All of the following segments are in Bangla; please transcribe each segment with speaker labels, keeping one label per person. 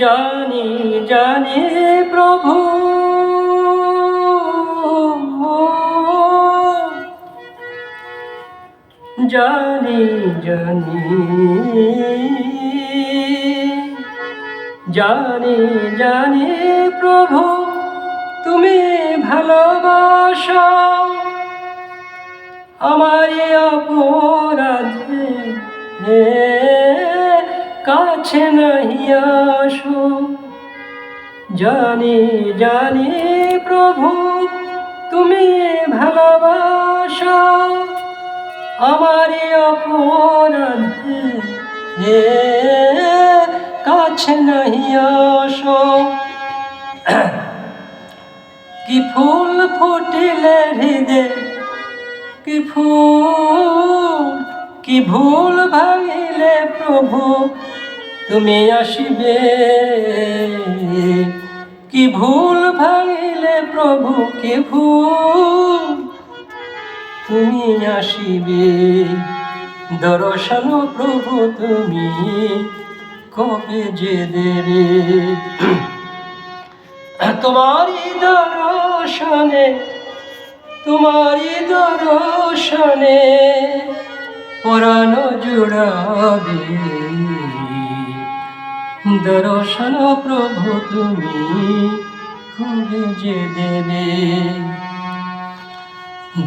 Speaker 1: জানি জানি প্রভু জানি জানি জানি জানি প্রভু তুমি ভালোবাসো আমার অপরাধে কাছে নাহি আসো জানি জানি প্রভু তুমি ভালোবাসো আমার অপরাধে কাছে নাহি আসো কি ফুল ফুটিলে হৃদয় কি ভুল ভাঙিলে প্রভু তুমি আসিবে কি ভুল ভাঙিলে প্রভু কি ভুল তুমি আসিবে দর্শন প্রভু তুমি কবে যে দেবে তোমারি দর্শনে তোমারি দর্শনে পরাণ জুড়াবে দর্শন প্রভু তুমি কবে যে দেবে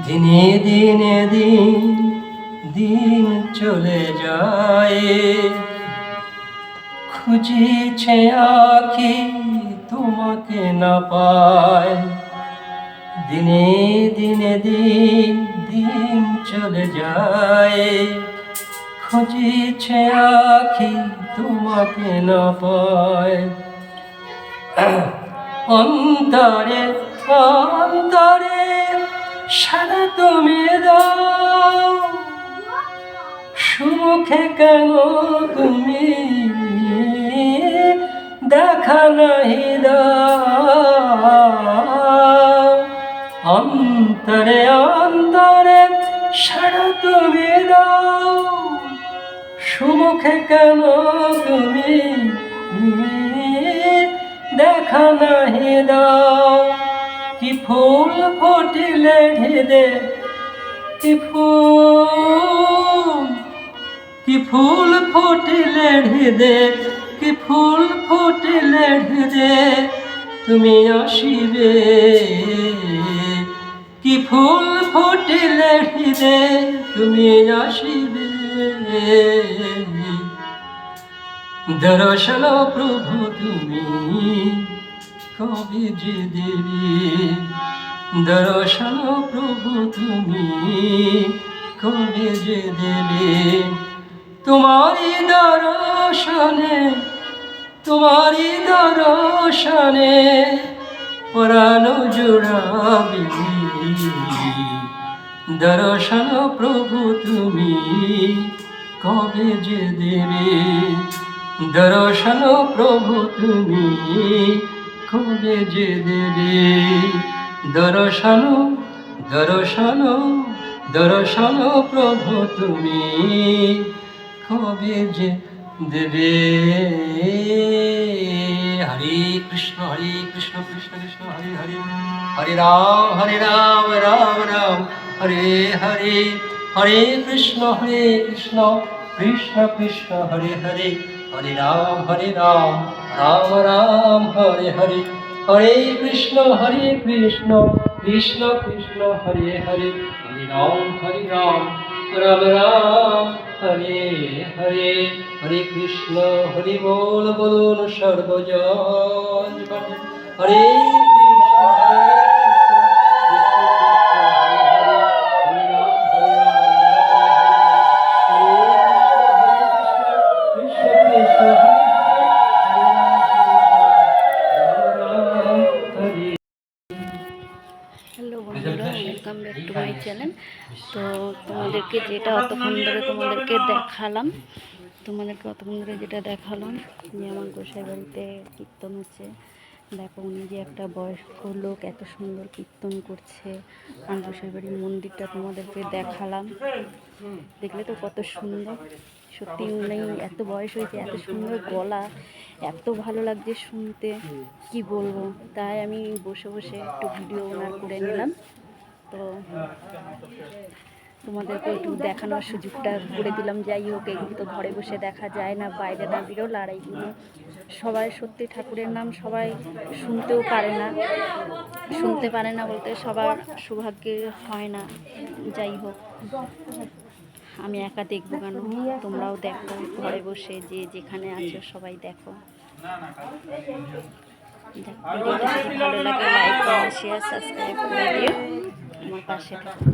Speaker 1: দিনে দিনে দিন চলে যায় খুঁজিছে আঁখি তোমাকে না পায় দিনে দিনে দিন চলে যায় খুঁজিছে আঁখি তোমাকে না পায় অন্তরে অন্তরে সারা তুমি দাও সুখে কেন তুমি দেখা নাহি দাও অন্তরে অন্তরে সারা তুমি দাও সুমুখে কেন তুমি দেখা নাহি দাও কি ফুল ফুটিলে হৃদয় কি ফুল ফুটিলে হৃদয় কি ফুল ফুটিলে হৃদয় তুমি আসিবে কি ফুল ফুটিলে হৃদয় তুমি আসিবে দর্শন প্রভু তুমি কবে যে দেবে দর্শন প্রভু তুমি কবে যে দেবে তোমারি দর্শনে পরাণ জুড়াবে দর্শন প্রভু তুমি কবে যে দেবে দর্শন প্রভু তুমি কবে যে দেবে দর্শন দর্শন দর্শন প্রভু তুমি কবে যে দেবে হরে কৃষ্ণ কৃষ্ণ কৃষ্ণ হরে হরে হরে রাম রাম রাম হরে হরে হরে কৃষ্ণ কৃষ্ণ কৃষ্ণ হরে হরে হরে রাম রাম রাম হরে হরে হরে কৃষ্ণ কৃষ্ণ কৃষ্ণ হরে হরে হরে রাম রাম রাম হরে হরে হরে কৃষ্ণ হরি বল বলুন সর্বজন হরে
Speaker 2: welcome back to my channel. তো তোমাদেরকে যেটা অতক্ষণ ধরে তোমাদেরকে যেটা দেখালাম যে আমার গোসাই বাড়িতে কীর্তন হচ্ছে। দেখো উনি যে একটা বয়স্ক লোক এত সুন্দর কীর্তন করছে। আমার গোসাই বাড়ির মন্দিরটা তোমাদেরকে দেখালাম, দেখলে তো কত সুন্দর। সত্যি উনি এত বয়স হয়েছে, এত সুন্দর গলা, এত ভালো লাগছে শুনতে, কি বলবো। তাই আমি বসে বসে একটু ভিডিও ওনার করে নিলাম। তো তোমাদেরকে একটু দেখানোর সুযোগটা করে দিলাম। যাই হোক, এগুলো তো ঘরে বসে দেখা যায় না, বাইরে না বেরোলে। আর এইগুলো সবাই সত্যি ঠাকুরের নাম সবাই শুনতেও পারে না, শুনতে পারে না বলতে সবার সৌভাগ্যে হয় না। যাই হোক, আমি একা দেখবো কেন, তোমরাও দেখো ঘরে বসে, যে যেখানে আছো সবাই দেখো। ভিডিওটা যদি ভালো লাগে লাইক কমেন্ট শেয়ার সাবস্ক্রাইব করে দিও, আমার পাশে থাকো।